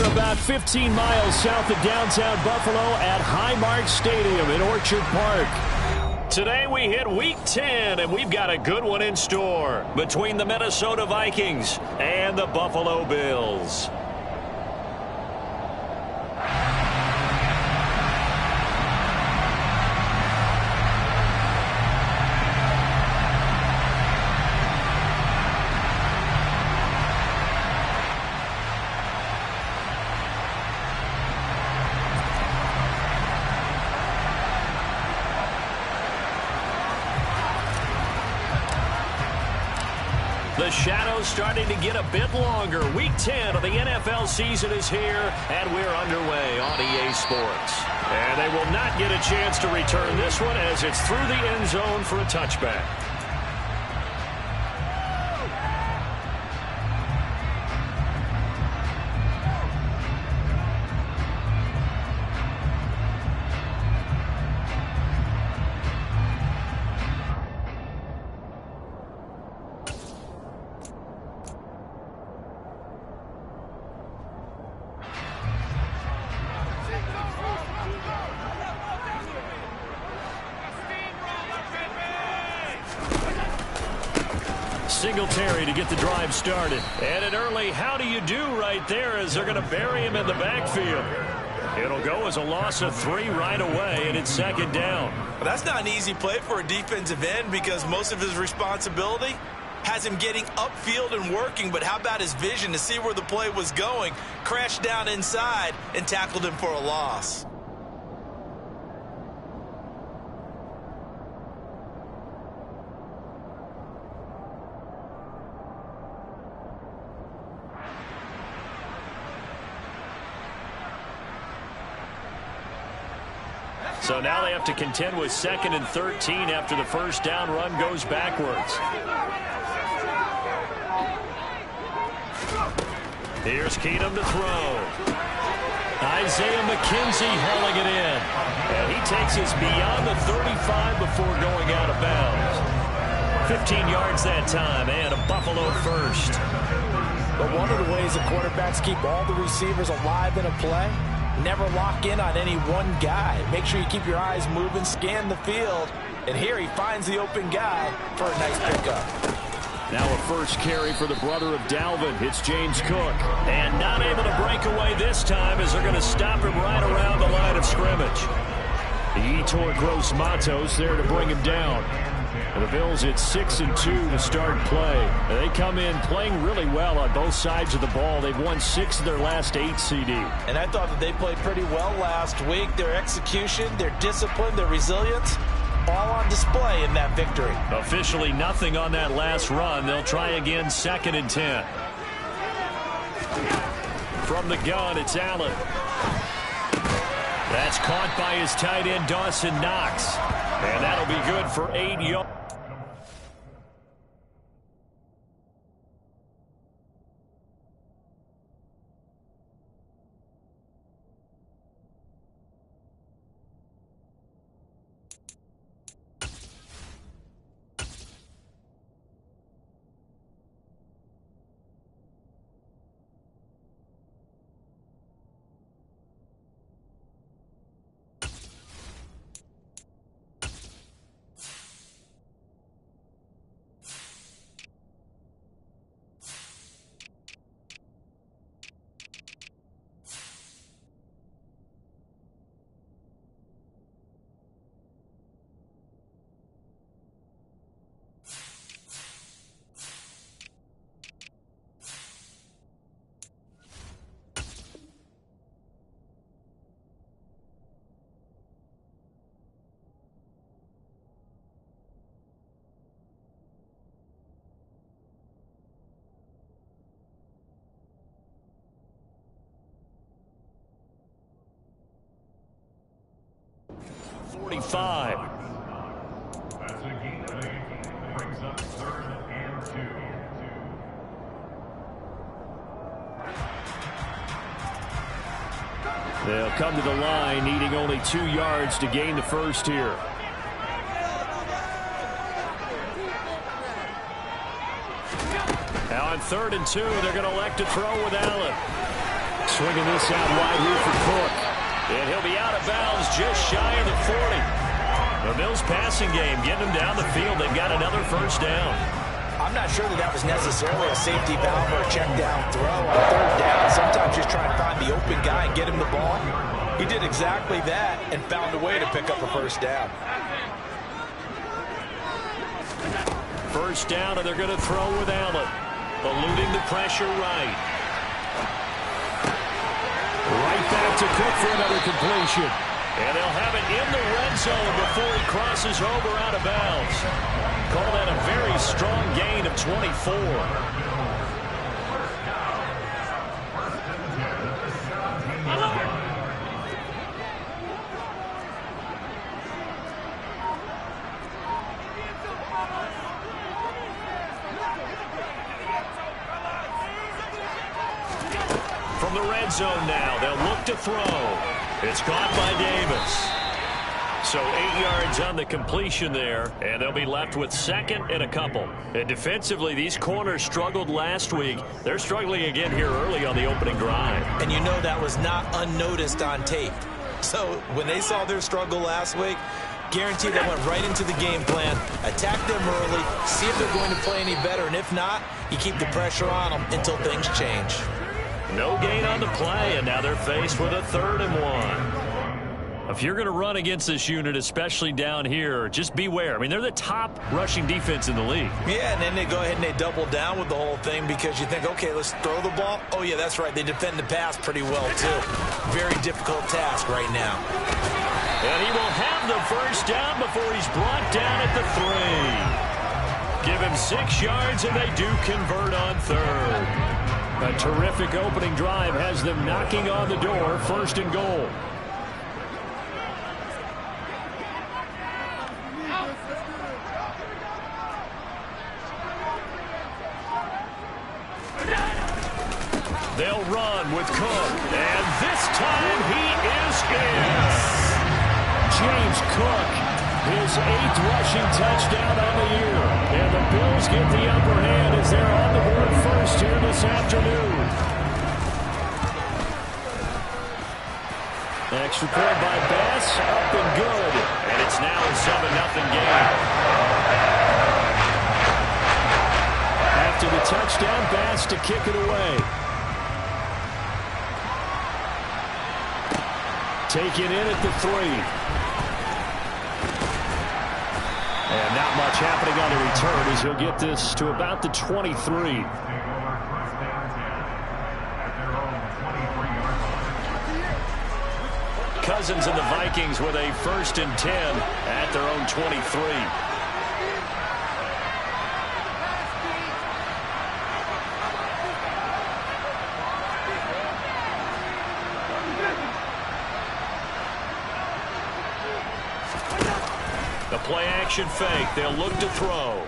We're about 15 miles south of downtown Buffalo at Highmark Stadium in Orchard Park. Today we hit Week 10, and we've got a good one in store between the Minnesota Vikings and the Buffalo Bills. The shadow's starting to get a bit longer. Week 10 of the NFL season is here, and we're underway on EA Sports. And they will not get a chance to return this one as it's through the end zone for a touchback. Singletary to get the drive started. And an early how do you do right there as they're going to bury him in the backfield. It'll go as a loss of 3 right away, and it's second down. Well, that's not an easy play for a defensive end because most of his responsibility has him getting upfield and working, but how about his vision to see where the play was going, crashed down inside, and tackled him for a loss. So now they have to contend with 2nd and 13 after the first down run goes backwards. Here's Keenum to throw. Isaiah McKenzie hauling it in. And he takes us beyond the 35 before going out of bounds. 15 yards that time and a Buffalo first. But one of the ways the quarterbacks keep all the receivers alive in a play, never lock in on any one guy. Make sure you keep your eyes moving, scan the field. And here he finds the open guy for a nice pickup. Now a first carry for the brother of Dalvin. It's James Cook. And not able to break away this time as they're going to stop him right around the line of scrimmage. The Yetur Gross-Matos there to bring him down. And the Bills at 6-2 to start play. They come in playing really well on both sides of the ball. They've won 6 of their last 8, CD. And I thought that they played pretty well last week. Their execution, their discipline, their resilience, all on display in that victory. Officially nothing on that last run. They'll try again 2nd and 10. From the gun, it's Allen. That's caught by his tight end, Dawson Knox. And that'll be good for 8 yards. Brings up 3rd and 2. They'll come to the line needing only 2 yards to gain the first here. Now on 3rd and 2, they're going to elect to throw with Allen. Swinging this out wide here for Cook. And he'll be out of bounds just shy of the 40. The Bills passing game getting them down the field. They've got another first down. I'm not sure that was necessarily a safety valve or a check down throw on third down. Sometimes just try and find the open guy and get him the ball. He did exactly that and found a way to pick up a first down. First down, and they're going to throw with Allen. Eluding the pressure right. Right back to Cook for another completion. And they'll have it in the red zone before he crosses over out of bounds. Call that a very strong gain of 24. From the red zone now, they'll look to throw. It's caught by Davis. So 8 yards on the completion there, and they'll be left with second and a couple. And defensively, these corners struggled last week. They're struggling again here early on the opening drive. And you know that was not unnoticed on tape. So when they saw their struggle last week, guaranteed they went right into the game plan, attack them early, see if they're going to play any better, and if not, you keep the pressure on them until things change. No gain on the play, and now they're faced with a 3rd and 1. If you're going to run against this unit, especially down here, just beware. I mean, they're the top rushing defense in the league. Yeah, and then they go ahead and they double down with the whole thing because you think, okay, let's throw the ball. Oh, yeah, that's right. They defend the pass pretty well, too. Very difficult task right now. And he will have the first down before he's brought down at the 3. Give him 6 yards, and they do convert on 3rd. A terrific opening drive has them knocking on the door, 1st and goal. They'll run with Cook, and this time he is in. James Cook, his 8th rushing touchdown on the year. And the Bills get the upper hand as they're on the board first here this afternoon. Extra point by Bass, up and good. And it's now a 7-0 game. After the touchdown, Bass to kick it away. Taken in at the 3. And not much happening on the return as he'll get this to about the 23. Cousins and the Vikings with a 1st and 10 at their own 23. The play-action fake. They'll look to throw.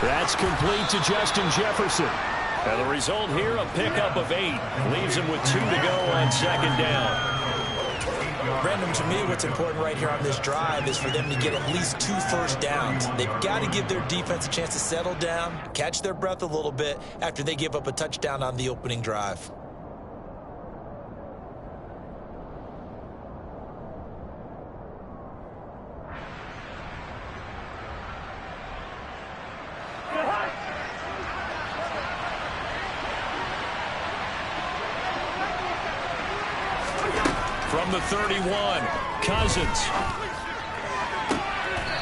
That's complete to Justin Jefferson. And the result here, a pickup of 8. Leaves him with 2 to go on 2nd down. Brandon, to me, what's important right here on this drive is for them to get at least 2 first downs. They've got to give their defense a chance to settle down, catch their breath a little bit after they give up a touchdown on the opening drive. From the 31, Cousins.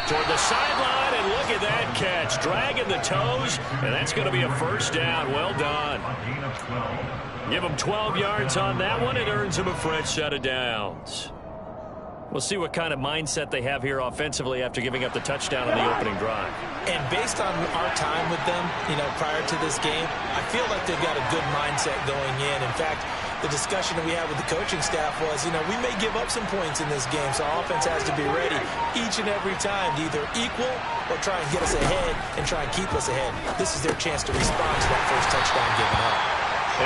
Toward the sideline, and look at that catch. Dragging the toes, and that's going to be a first down. Well done. Give him 12 yards on that one. It earns him a fresh set of downs. We'll see what kind of mindset they have here offensively after giving up the touchdown on the opening drive. And based on our time with them, prior to this game, I feel like they've got a good mindset going in. In fact, the discussion that we had with the coaching staff was, we may give up some points in this game, so our offense has to be ready each and every time to either equal or try and get us ahead and try and keep us ahead. This is their chance to respond to that first touchdown given up.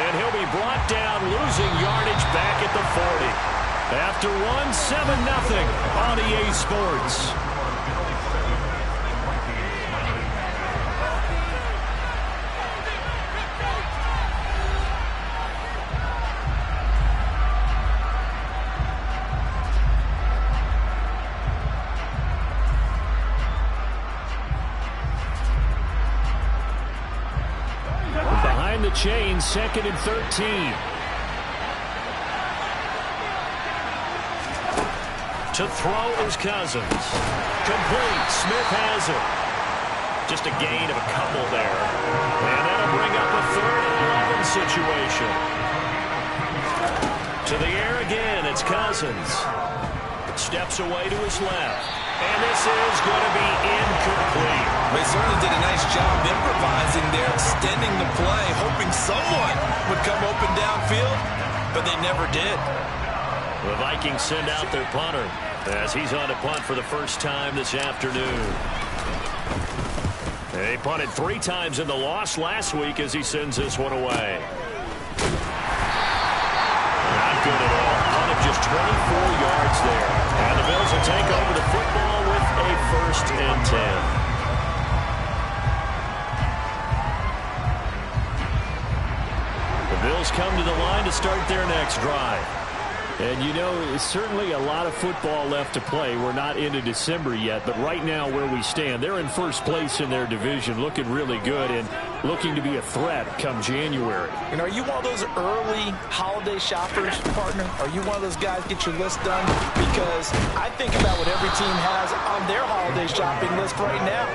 And he'll be brought down, losing yardage back at the 40. After 7-0 on EA Sports. the chain, 2nd and 13. To throw is Cousins. Complete. Smith has it. Just a gain of a couple there. And that'll bring up a 3rd and 11 situation. To the air again, it's Cousins. Steps away to his left. And this is going to be incomplete. They certainly did a nice job improvising there, extending the play, hoping someone would come open downfield, but they never did. The Vikings send out their punter as he's on to punt for the first time this afternoon. They punted 3 times in the loss last week as he sends this one away. Not good at all. Punt of just 24 yards there. And the Bills will take over the football with a 1st and 10. The Bills come to the line to start their next drive. And, you know, it's certainly a lot of football left to play. We're not into December yet, but right now where we stand, they're in first place in their division, looking really good and looking to be a threat come January. And are you one of those early holiday shoppers, partner? Are you one of those guys get your list done? Because I think about what every team has on their holiday shopping list right now.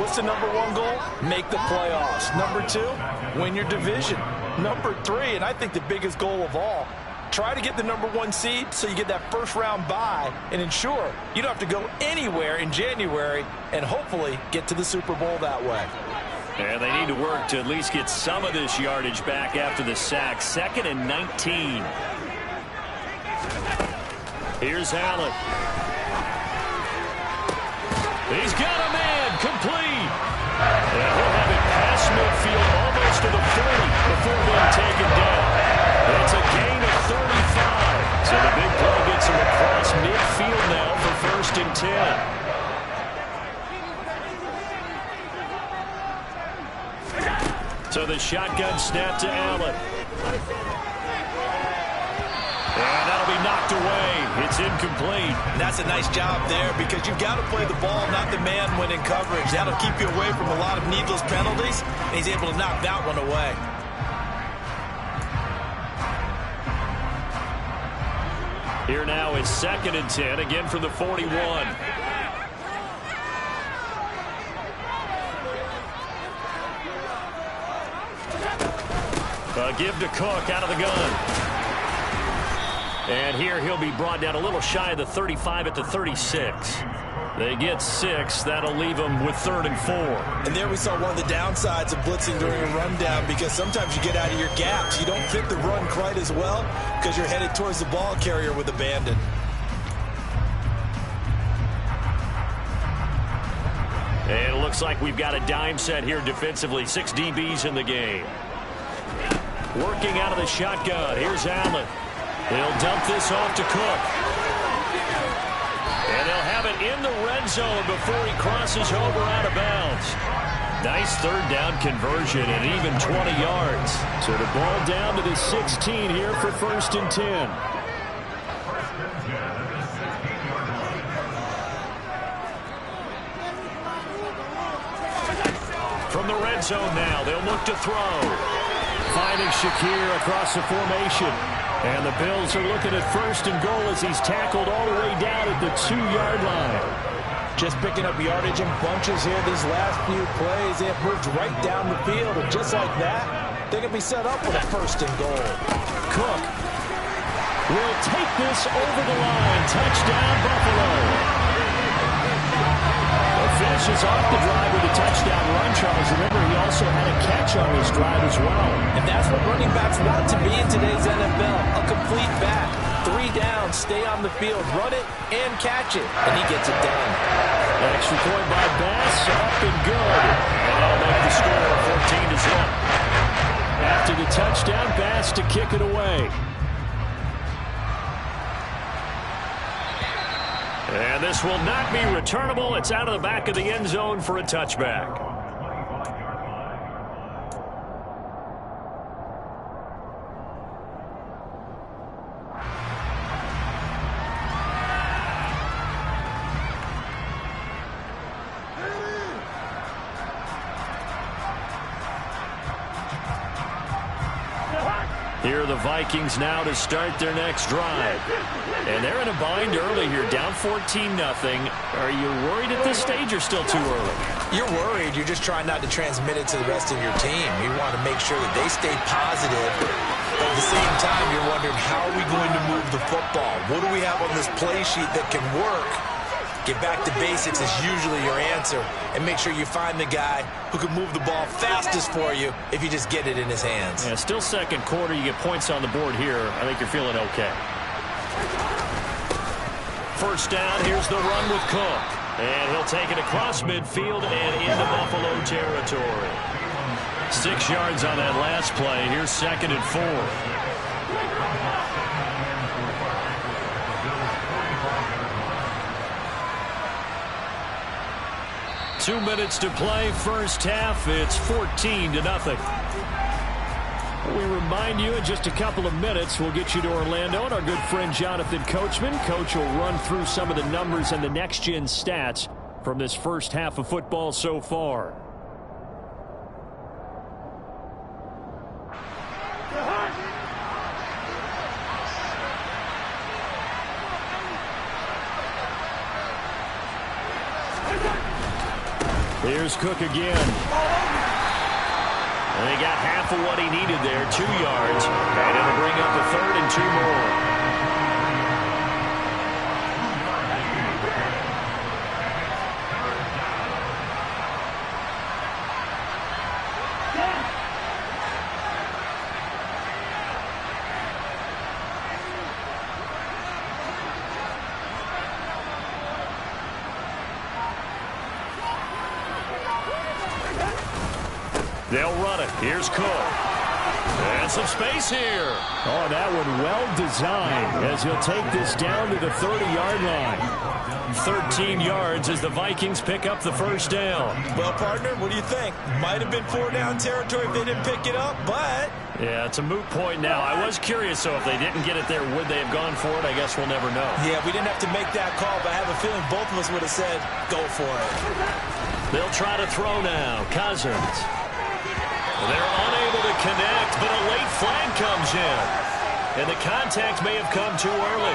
What's the number 1 goal? Make the playoffs. Number 2, win your division. Number 3, and I think the biggest goal of all, try to get the number 1 seed so you get that first-round bye and ensure you don't have to go anywhere in January and hopefully get to the Super Bowl that way. And they need to work to at least get some of this yardage back after the sack. 2nd and 19. Here's Allen. He's got a man complete. And he'll have it past midfield almost to the 40 before being taken down. It's a gain of 35. So the big play gets him across midfield now for 1st and 10. So the shotgun snap to Allen. And that'll be knocked away. It's incomplete. And that's a nice job there because you've got to play the ball, not the man when in coverage. That'll keep you away from a lot of needless penalties. And he's able to knock that one away. Here now is 2nd and 10, again from the 41. Give to Cook out of the gun. And here he'll be brought down a little shy of the 35 at the 36. They get 6. That'll leave them with 3rd and 4. And there we saw one of the downsides of blitzing during a rundown because sometimes you get out of your gaps. You don't fit the run quite as well because you're headed towards the ball carrier with abandon. And it looks like we've got a dime set here defensively. 6 DBs in the game. Working out of the shotgun. Here's Allen. He'll dump this off to Cook. And they'll have it in the red zone before he crosses over out of bounds. Nice 3rd down conversion and even 20 yards. So the ball down to the 16 here for 1st and 10. From the red zone now, they'll look to throw. Finding Shakir across the formation. And the Bills are looking at 1st and goal as he's tackled all the way down at the 2-yard line. Just picking up yardage in bunches here these last few plays. They have moved right down the field, and just like that, they can be set up with a 1st and goal. Cook will take this over the line. Touchdown, Buffalo. Finishes off the drive with a touchdown run, Charles. Remember, he also had a catch on his drive as well. And that's what running backs want to be in today's NFL. A complete back. 3 down, stay on the field, run it, and catch it. And he gets it done. Extra point by Bass, up and good. And that'll make the score 14-0. After the touchdown, Bass to kick it away. And this will not be returnable. It's out of the back of the end zone for a touchback. Here are the Vikings now to start their next drive. And they're in a bind early here, down 14-0. Are you worried at this stage or still too early? You're worried. You're just trying not to transmit it to the rest of your team. You want to make sure that they stay positive. But at the same time, you're wondering, how are we going to move the football? What do we have on this play sheet that can work? Get back to basics is usually your answer. And make sure you find the guy who can move the ball fastest for you if you just get it in his hands. Yeah, still second quarter. You get points on the board here. I think you're feeling okay. First down, here's the run with Cook. And he'll take it across midfield and into Buffalo territory. 6 yards on that last play. Here's 2nd and 4. 2 minutes to play, first half. It's 14-0. We remind you in just a couple of minutes, we'll get you to Orlando and our good friend Jonathan Coachman. Coach will run through some of the numbers and the next-gen stats from this first half of football so far. Here's Cook again. And he got half of what he needed there, 2 yards. And it'll bring up a 3rd and 2 more. They'll run it. Here's Cook. And some space here. Oh, that one well designed as he'll take this down to the 30-yard line. 13 yards as the Vikings pick up the first down. Well, partner, what do you think? Might have been 4-down territory if they didn't pick it up, but... Yeah, it's a moot point now. I was curious, so if they didn't get it there, would they have gone for it? I guess we'll never know. Yeah, we didn't have to make that call, but I have a feeling both of us would have said, go for it. They'll try to throw now. Cousins. They're unable to connect, but a late flag comes in. And the contact may have come too early.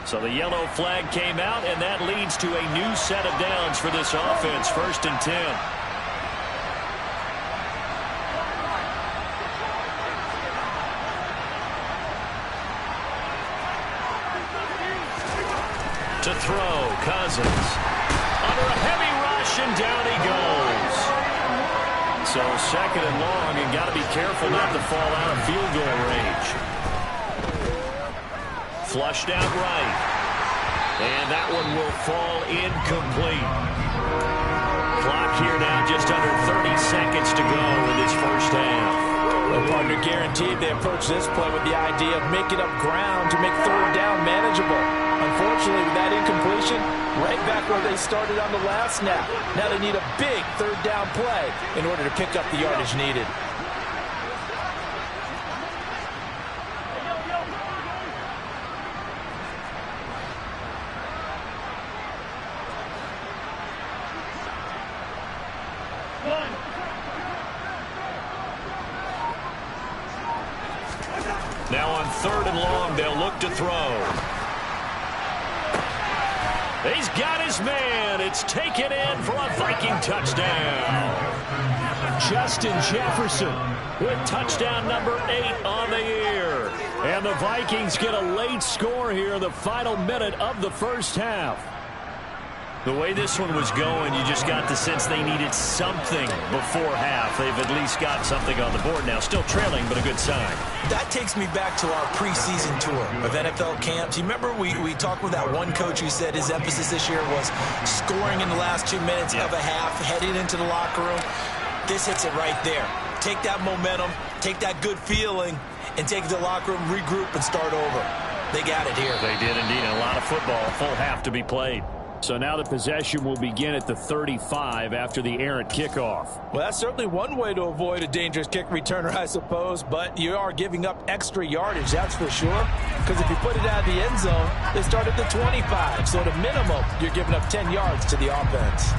So the yellow flag came out, and that leads to a new set of downs for this offense. 1st and 10. To throw, Cousins. Under a heavy rush, and down he goes. So 2nd and long, and got to be careful not to fall out of field goal range. Flushed out right. And that one will fall incomplete. Clock here now just under 30 seconds to go in this first half. Well, partner, guaranteed they approach this play with the idea of making up ground to make 3rd down manageable. Unfortunately, with that incompletion, right back where they started on the last snap. Now they need a big 3rd down play in order to pick up the yardage needed. Now on 3rd and long, they'll look to throw. He's got his man. It's taken in for a Viking touchdown. Justin Jefferson with touchdown number 8 on the year. And the Vikings get a late score here in the final minute of the first half. The way this one was going, you just got the sense they needed something before half. They've at least got something on the board now. Still trailing, but a good sign. That takes me back to our preseason tour of NFL camps. You remember we talked with that one coach who said his emphasis this year was scoring in the last 2 minutes of a half, heading into the locker room. This hits it right there. Take that momentum, take that good feeling, and take it to the locker room, regroup, and start over. They got it here. They did indeed. A lot of football, full half to be played. So now the possession will begin at the 35 after the errant kickoff. Well, that's certainly one way to avoid a dangerous kick returner, I suppose, but you are giving up extra yardage, that's for sure, because if you put it out of the end zone, they start at the 25, so at a minimum, you're giving up 10 yards to the offense.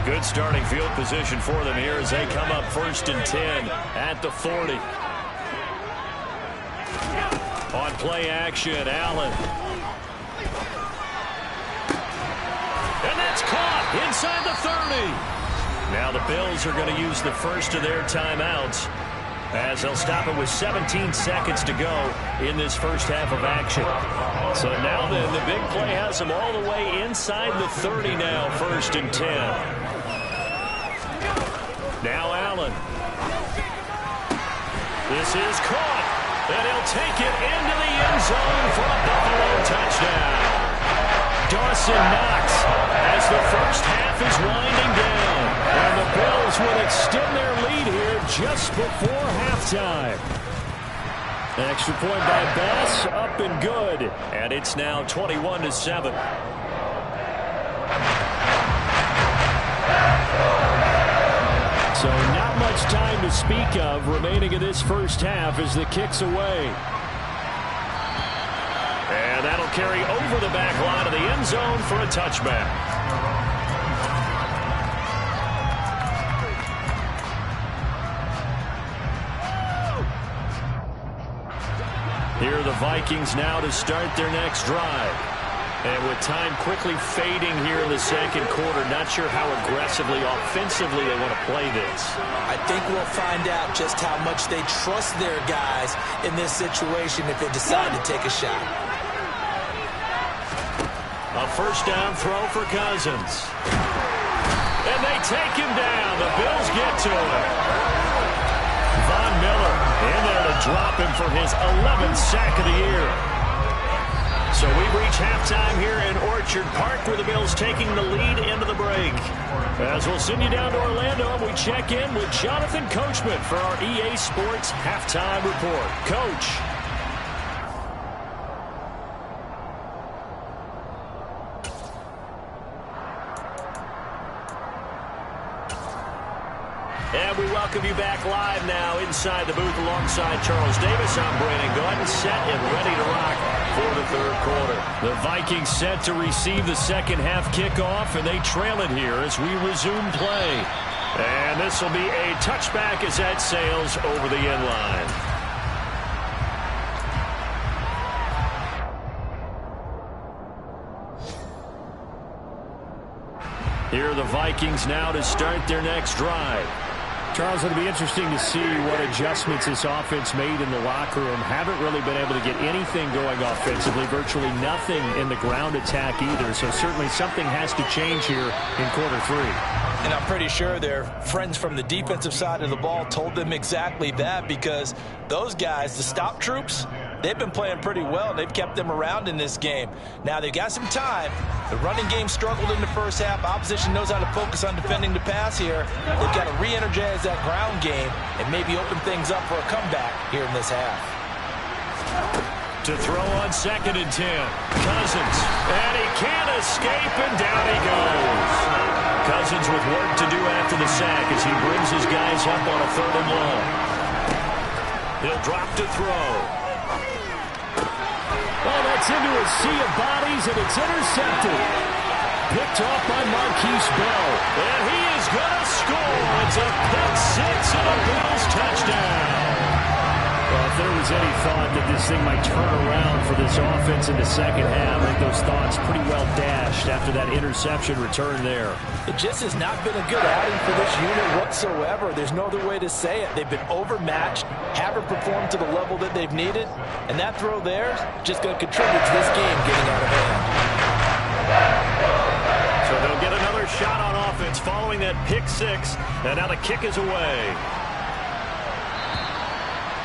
Good starting field position for them here as they come up 1st and 10 at the 40. On play action, Allen. And that's caught inside the 30. Now the Bills are going to use the first of their timeouts as they'll stop it with 17 seconds to go in this first half of action. So now then, the big play has them all the way inside the 30 now, 1st and 10. Now Allen. This is caught, and he'll take it into the end zone for a Buffalo touchdown. Dawson Knox as the first half is winding down. And the Bills will extend their lead here just before halftime. An extra point by Bass, up and good. And it's now 21-7. So not much time to speak of remaining in this first half as the kick's away. And that'll carry over the back line of the end zone for a touchback. Here are the Vikings now to start their next drive. And with time quickly fading here in the second quarter, not sure how aggressively, offensively they want to play this. I think we'll find out just how much they trust their guys in this situation if they decide to take a shot. A first down throw for Cousins. And they take him down. The Bills get to him. Von Miller in there to drop him for his 11th sack of the year. So we reach halftime here in Orchard Park where the Bills taking the lead into the break. As we'll send you down to Orlando, we check in with Jonathan Coachman for our EA Sports Halftime Report. Coach. And we welcome you back live now inside the booth alongside Charles Davis. I'm Brandon Gordon, set and ready to rock for the third quarter. The Vikings set to receive the second half kickoff, and they trail it here as we resume play. And this will be a touchback as that sails over the end line. Here are the Vikings now to start their next drive. Charles, it'll be interesting to see what adjustments this offense made in the locker room. Haven't really been able to get anything going offensively, virtually nothing in the ground attack either. So certainly something has to change here in quarter three. And I'm pretty sure their friends from the defensive side of the ball told them exactly that, because those guys, the stop troops, they've been playing pretty well. They've kept them around in this game. Now they've got some time. The running game struggled in the first half. Opposition knows how to focus on defending the pass here. They've got to re-energize that ground game and maybe open things up for a comeback here in this half. To throw on 2nd and 10. Cousins. And he can't escape, and down he goes. Cousins with work to do after the sack as he brings his guys up on a 3rd and long. He'll drop to throw. Oh, that's into a sea of bodies, and it's intercepted. Picked off by Marquise Bell. And he is going to score. It's a pick six and a Bills touchdown. Well, if there was any thought that this thing might turn around for this offense in the second half, I think those thoughts pretty well dashed after that interception return there. It just has not been a good outing for this unit whatsoever. There's no other way to say it. They've been overmatched, haven't performed to the level that they've needed, and that throw there just going to contribute to this game getting out of hand. So they'll get another shot on offense following that pick six, and now the kick is away.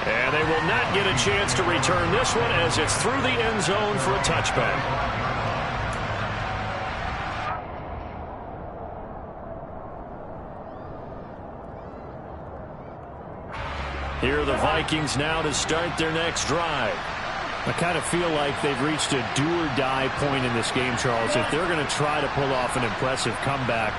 And they will not get a chance to return this one as it's through the end zone for a touchback. Here are the Vikings now to start their next drive. I kind of feel like they've reached a do-or-die point in this game, Charles. If they're going to try to pull off an impressive comeback,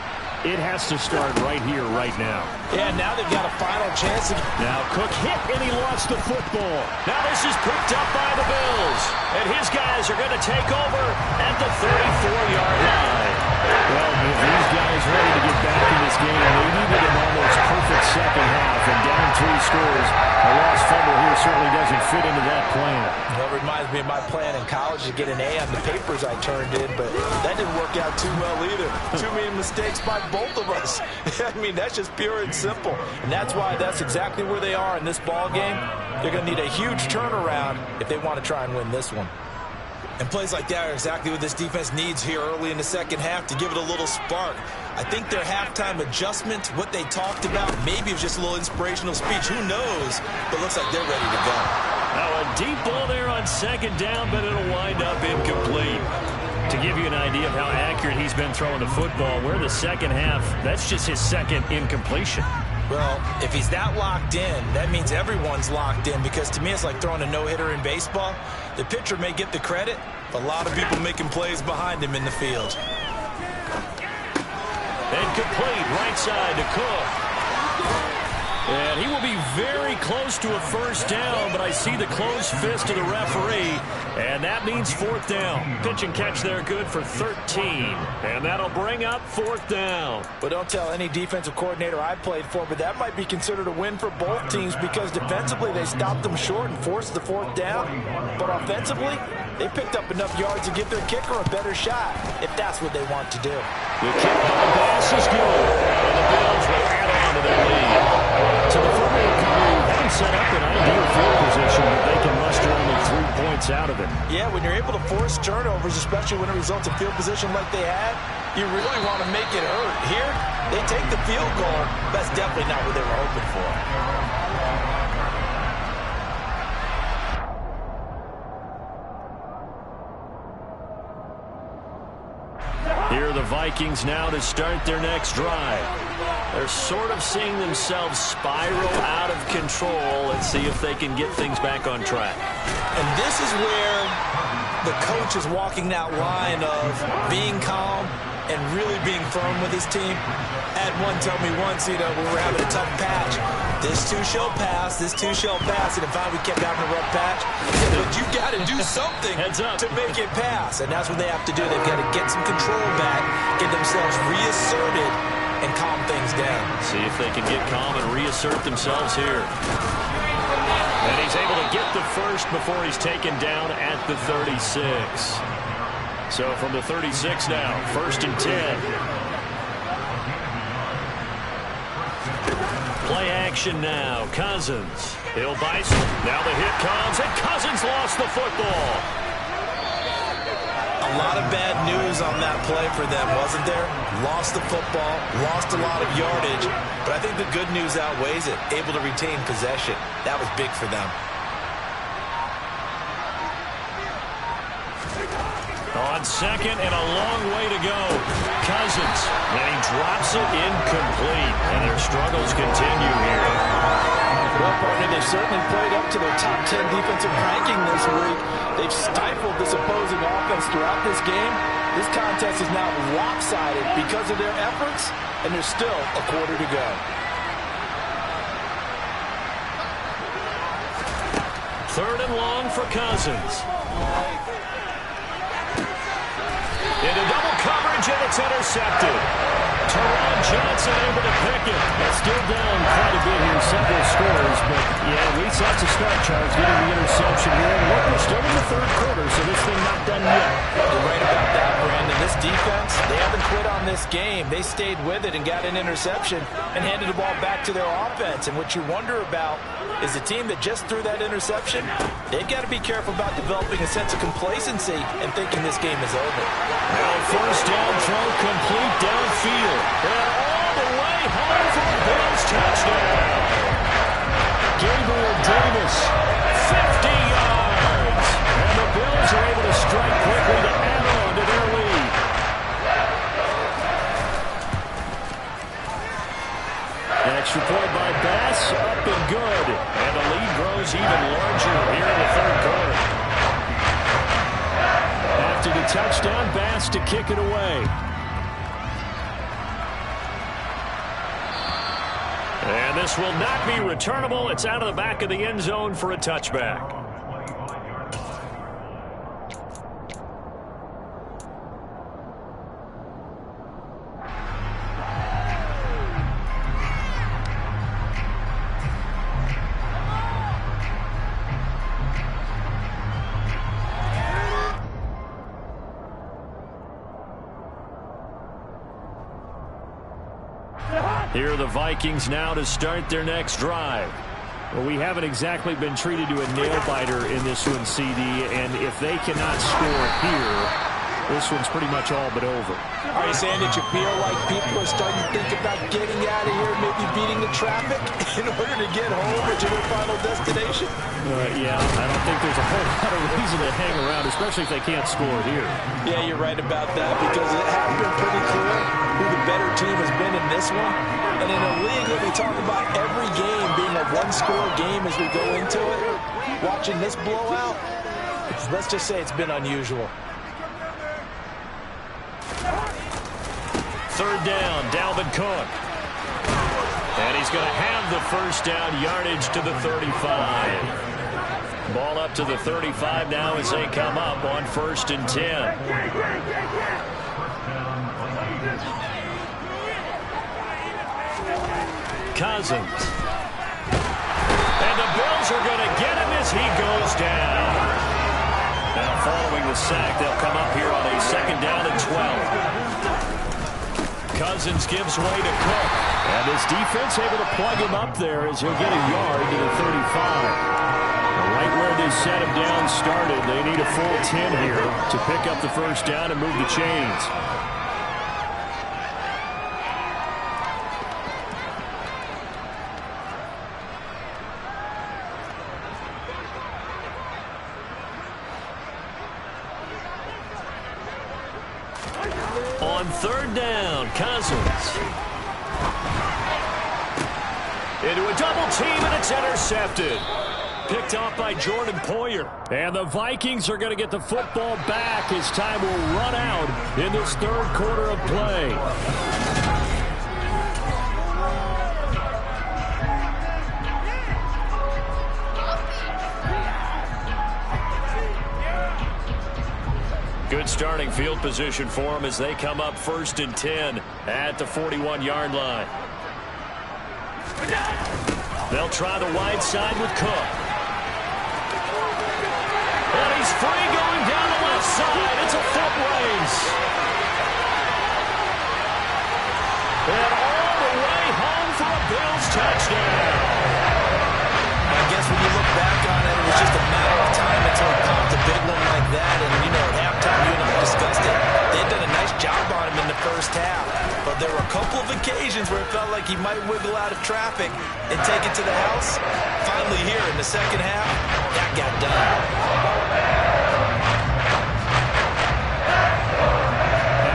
it has to start right here, right now. Yeah, now they've got a final chance. Now Cook hit, and he lost the football. Now this is picked up by the Bills. And his guys are going to take over at the 34-yard line. Well, if these guys ready to get back in fit into that plan? Well, it reminds me of my plan in college to get an A on the papers I turned in, but that didn't work out too well either. Too many mistakes by both of us. I mean, that's just pure and simple. And that's why that's exactly where they are in this ball game. They're going to need a huge turnaround if they want to try and win this one. And plays like that are exactly what this defense needs here early in the second half to give it a little spark. I think their halftime adjustment, what they talked about, maybe it was just a little inspirational speech. Who knows? But looks like they're ready to go. Now a deep ball there on second down, but it'll wind up incomplete. To give you an idea of how accurate he's been throwing the football, we're in the second half. That's just his second incompletion. Well, if he's that locked in, that means everyone's locked in, because to me it's like throwing a no-hitter in baseball. The pitcher may get the credit, but a lot of people making plays behind him in the field. Incomplete, right side to Cook. And he will be very close to a first down, but I see the closed fist of the referee, and that means fourth down. Pitch and catch there good for 13, and that'll bring up fourth down. Well, don't tell any defensive coordinator I played for, but that might be considered a win for both teams because defensively they stopped them short and forced the fourth down, but offensively they picked up enough yards to give their kicker a better shot if that's what they want to do. The kick by Bass is good, and the Bills will add on to their lead. So the fumble recovery haven't set up an ideal field position, but they can muster only 3 points out of it. Yeah, when you're able to force turnovers, especially when it results in field position like they had, you really want to make it hurt. Here, they take the field goal. That's definitely not what they were hoping for. Here are the Vikings now to start their next drive. They're sort of seeing themselves spiral out of control. Let's see if they can get things back on track. And this is where the coach is walking that line of being calm and really being firm with his team. Had one tell me once, we were having a tough patch. This too shall pass, this too shall pass. And if we kept having a rough patch, he said, but you got to do something to make it pass. And that's what they have to do. They've got to get some control back, get themselves reasserted, and calm things down. See if they can get calm and reassert themselves here. And he's able to get the first before he's taken down at the 36. So from the 36 now, 1st and 10. Play action now. Cousins. Hill Bison. Now the hit comes, and Cousins lost the football. A lot of bad news on that play for them, wasn't there? Lost the football, lost a lot of yardage, but I think the good news outweighs it. Able to retain possession. That was big for them. On second and a long way to go. Cousins, and he drops it incomplete, and their struggles continue here. Well, partner, they've certainly played up to their top 10 defensive ranking this week. They've stifled this opposing offense throughout this game. This contest is now lopsided because of their efforts, and there's still a quarter to go. Third and long for Cousins. Into double coverage, and it's intercepted. Teron Johnson able to pick it. That's still down quite a bit here, several scores, but yeah, at least that's a start, Charles, getting the interception here. And look, we're still in the third quarter, so this thing not done yet. You're right about that, Brandon. This defense, they haven't quit on this game. They stayed with it and got an interception and handed the ball back to their offense. And what you wonder about is the team that just threw that interception, they've got to be careful about developing a sense of complacency and thinking this game is over. Now first down throw complete downfield. And all the way home for the Bills touchdown. Gabriel Davis, 50 yards. And the Bills are able to strike quickly to add on to their lead. Extra point by Bass, up and good. And the lead grows even larger here in the third quarter. After the touchdown, Bass to kick it away. And this will not be returnable. It's out of the back of the end zone for a touchback. Here are the Vikings now to start their next drive. Well, we haven't exactly been treated to a nail-biter in this one, CD, and if they cannot score here, this one's pretty much all but over. Are you saying that you feel like people are starting to think about getting out of here, maybe beating the traffic in order to get home or to their final destination? Yeah, I don't think there's a whole lot of reason to hang around, especially if they can't score here. Yeah, you're right about that, because it has been pretty clear who the better team has been in this one. And in a league where we talk about every game being a one-score game as we go into it, watching this blowout, let's just say it's been unusual. Third down, Dalvin Cook. And he's going to have the first down, yardage to the 35. Ball up to the 35 now as they come up on 1st and 10. Cousins. And the Bills are going to get him as he goes down. Now following the sack, they'll come up here on a 2nd down and 12. Cousins gives way to Cook. And his defense able to plug him up there as he'll get a yard to the 35. Right where this set him down started, they need a full 10 here to pick up the first down and move the chains. On 3rd down, Cousins. Into a double team, and it's intercepted. Picked off by Jordan Poyer. And the Vikings are going to get the football back as time will run out in this 3rd quarter of play. Good starting field position for them as they come up 1st and 10 at the 41-yard line. They'll try the wide side with Cook. And he's free going down the left side. It's a foot race. And all the way home for a Bills touchdown. I guess when you look back on it, it was just a matter of time until it popped a big one like that. And, you know, at halftime, you and I discussed it. They'd done a nice job on him in the first half. But there were a couple of occasions where it felt like he might wiggle out of traffic and take it to the house. Finally here in the second half, that got done.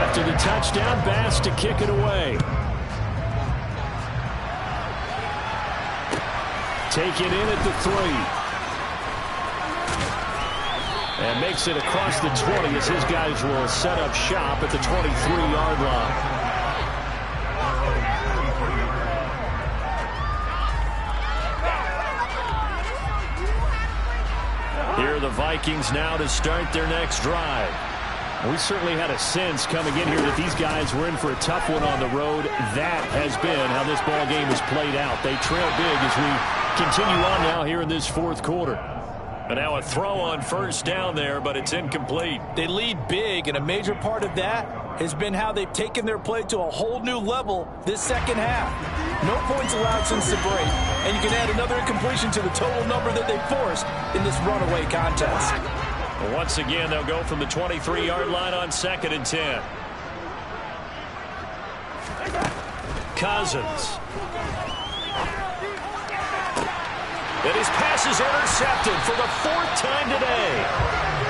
After the touchdown, Bass to kick it away. Take it in at the 3. And makes it across the 20 as his guys will set up shop at the 23-yard line. Here are the Vikings now to start their next drive. We certainly had a sense coming in here that these guys were in for a tough one on the road. That has been how this ball game has played out. They trail big as we continue on now here in this 4th quarter. And now a throw on 1st down there, but it's incomplete. They lead big, and a major part of that has been how they've taken their play to a whole new level this second half. No points allowed since the break, and you can add another incompletion to the total number that they forced in this runaway contest. Well, once again, they'll go from the 23-yard line on 2nd and 10. Cousins. And his pass is intercepted for the 4th time today.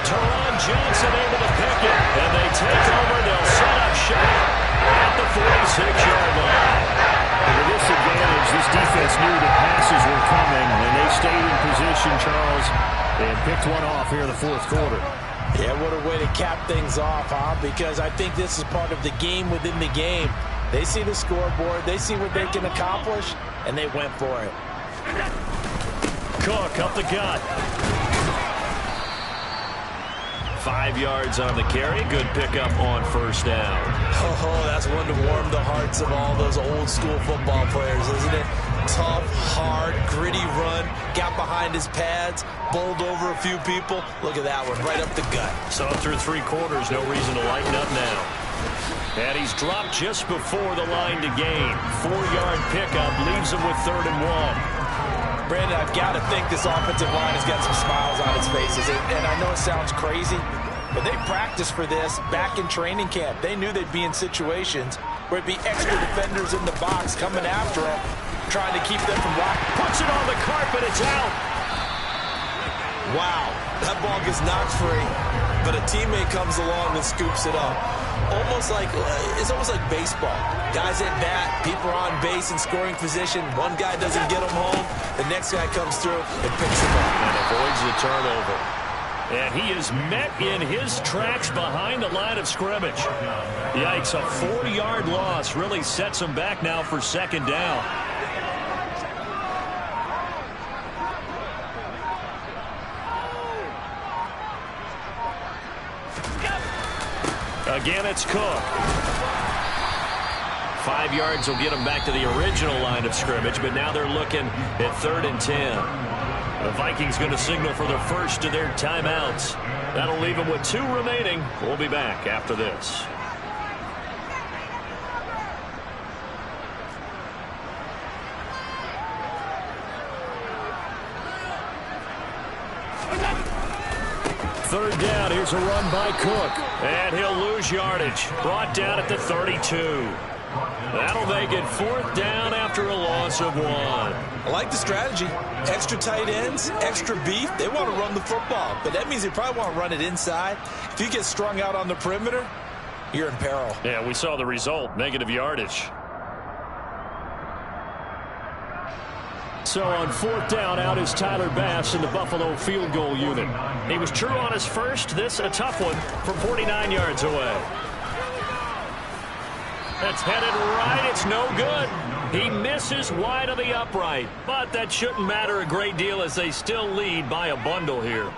Teron Johnson able to pick it, and they take over. They'll set up shop at the 46-yard line. With this advantage, this defense knew the passes were coming, and they stayed in position, Charles, and picked one off here in the 4th quarter. Yeah, what a way to cap things off, huh? Because I think this is part of the game within the game. They see the scoreboard, they see what they can accomplish, and they went for it. Cook up the gut. 5 yards on the carry. Good pickup on 1st down. Oh, that's one to warm the hearts of all those old school football players, isn't it? Tough, hard, gritty run. Got behind his pads, bowled over a few people. Look at that one, right up the gut. So through 3 quarters, no reason to lighten up now. And he's dropped just before the line to gain. 4-yard pickup leaves him with 3rd and 1. Brandon, I've got to think this offensive line has got some smiles on its faces. And I know it sounds crazy, but they practiced for this back in training camp. They knew they'd be in situations where it'd be extra defenders in the box coming after them, trying to keep them from blocking. Puts it on the carpet. It's out. Wow, that ball gets knocked free, but a teammate comes along and scoops it up. It's almost like baseball. Guys at bat, people are on base in scoring position. One guy doesn't get them home. The next guy comes through and picks them up. And avoids the turnover. And he is met in his tracks behind the line of scrimmage. Yikes, a 4-yard loss really sets him back now for 2nd down. Again, it's Cook. 5 yards will get him back to the original line of scrimmage, but now they're looking at 3rd and 10. The Vikings going to signal for the first of their timeouts. That'll leave them with 2 remaining. We'll be back after this. Third down, here's a run by Cook. And he'll lose yardage. Brought down at the 32. That'll make it 4th down after a loss of 1. I like the strategy. Extra tight ends, extra beef. They want to run the football, but that means they probably want to run it inside. If you get strung out on the perimeter, you're in peril. Yeah, we saw the result, negative yardage. So on 4th down, out is Tyler Bass in the Buffalo field goal unit. He was true on his first. This a tough one from 49 yards away. That's headed right. It's no good. He misses wide of the upright. But that shouldn't matter a great deal as they still lead by a bundle here.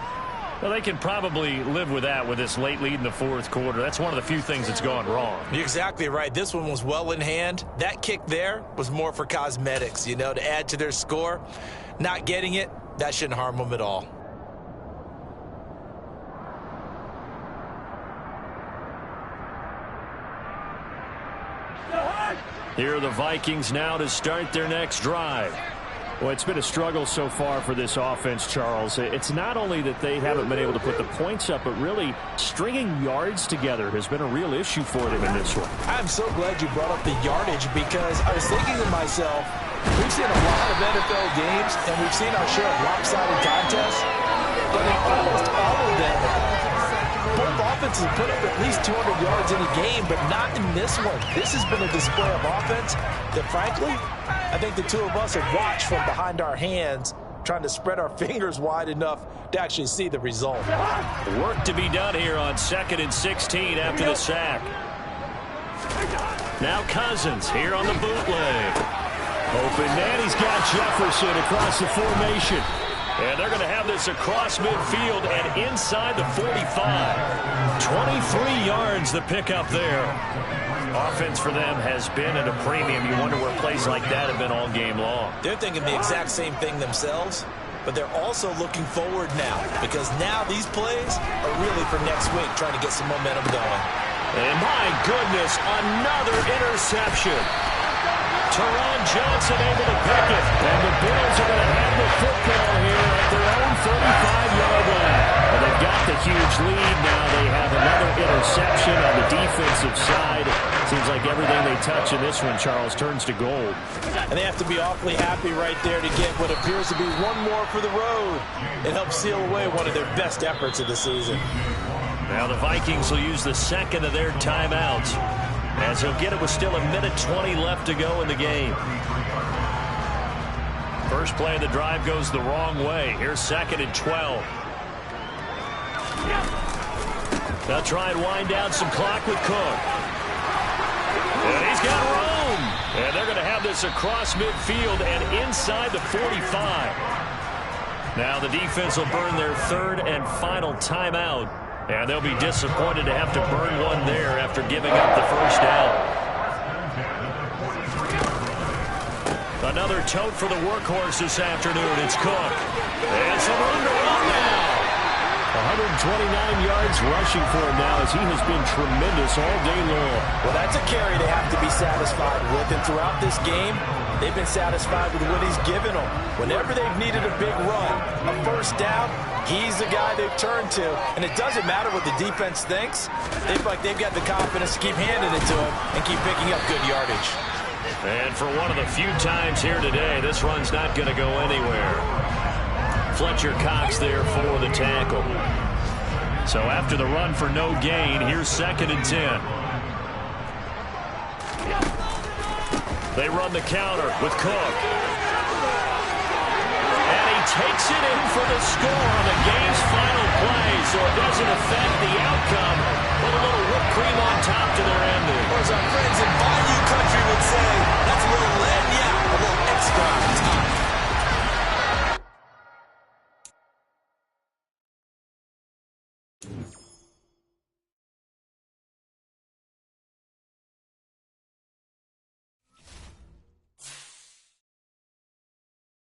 Well, they can probably live with that with this late lead in the 4th quarter. That's one of the few things that's gone wrong. You're exactly right. This one was well in hand. That kick there was more for cosmetics, to add to their score. Not getting it, that shouldn't harm them at all. Here are the Vikings now to start their next drive. Well, it's been a struggle so far for this offense, Charles. It's not only that they haven't been able to put the points up, but really stringing yards together has been a real issue for them in this one. I'm so glad you brought up the yardage because I was thinking to myself, we've seen a lot of NFL games and we've seen our share of lopsided contests, but in almost all of them, both offenses put up at least 200 yards in a game, but not in this one. This has been a display of offense that, frankly, I think the two of us have watched from behind our hands, trying to spread our fingers wide enough to actually see the result. Work to be done here on 2nd and 16 after the sack. Now Cousins here on the bootleg. Open man, he's got Jefferson across the formation. And they're going to have this across midfield and inside the 45. 23 yards the pickup there. Offense for them has been at a premium. You wonder where plays like that have been all game long. They're thinking the exact same thing themselves, but they're also looking forward now because now these plays are really for next week, trying to get some momentum going. And my goodness, another interception. Teron Johnson able to pick it. And the Bills are going to have the football here at their own 35-yard line. And they've got the huge lead now. They have another interception on the defensive side. Seems like everything they touch in this one, Charles, turns to gold. And they have to be awfully happy right there to get what appears to be one more for the road. It helps seal away one of their best efforts of the season. Now the Vikings will use the second of their timeouts, as he'll get it with still 1:20 left to go in the game. First play of the drive goes the wrong way. Here's 2nd and 12. They'll try and wind down some clock with Cook. And he's got room. And they're going to have this across midfield and inside the 45. Now the defense will burn their 3rd and final timeout. And they'll be disappointed to have to burn one there after giving up the first down. Another tote for the workhorse this afternoon. It's Cook. And some room to run now. A 129 yards rushing for him now, as he has been tremendous all day long. Well, that's a carry they have to be satisfied with. And throughout this game, they've been satisfied with what he's given them. Whenever they've needed a big run, a first down, he's the guy they've turned to. And it doesn't matter what the defense thinks. They've got the confidence to keep handing it to him and keep picking up good yardage. And for one of the few times here today, this run's not going to go anywhere. Fletcher Cox there for the tackle. So after the run for no gain, here's 2nd and 10. They run the counter with Cook. And he takes it in for the score on the game's final play, so it doesn't affect the outcome, but a little whipped cream on top to their ending. Or as our friends in Bayou Country would say, that's a little lagna, a little extra on top.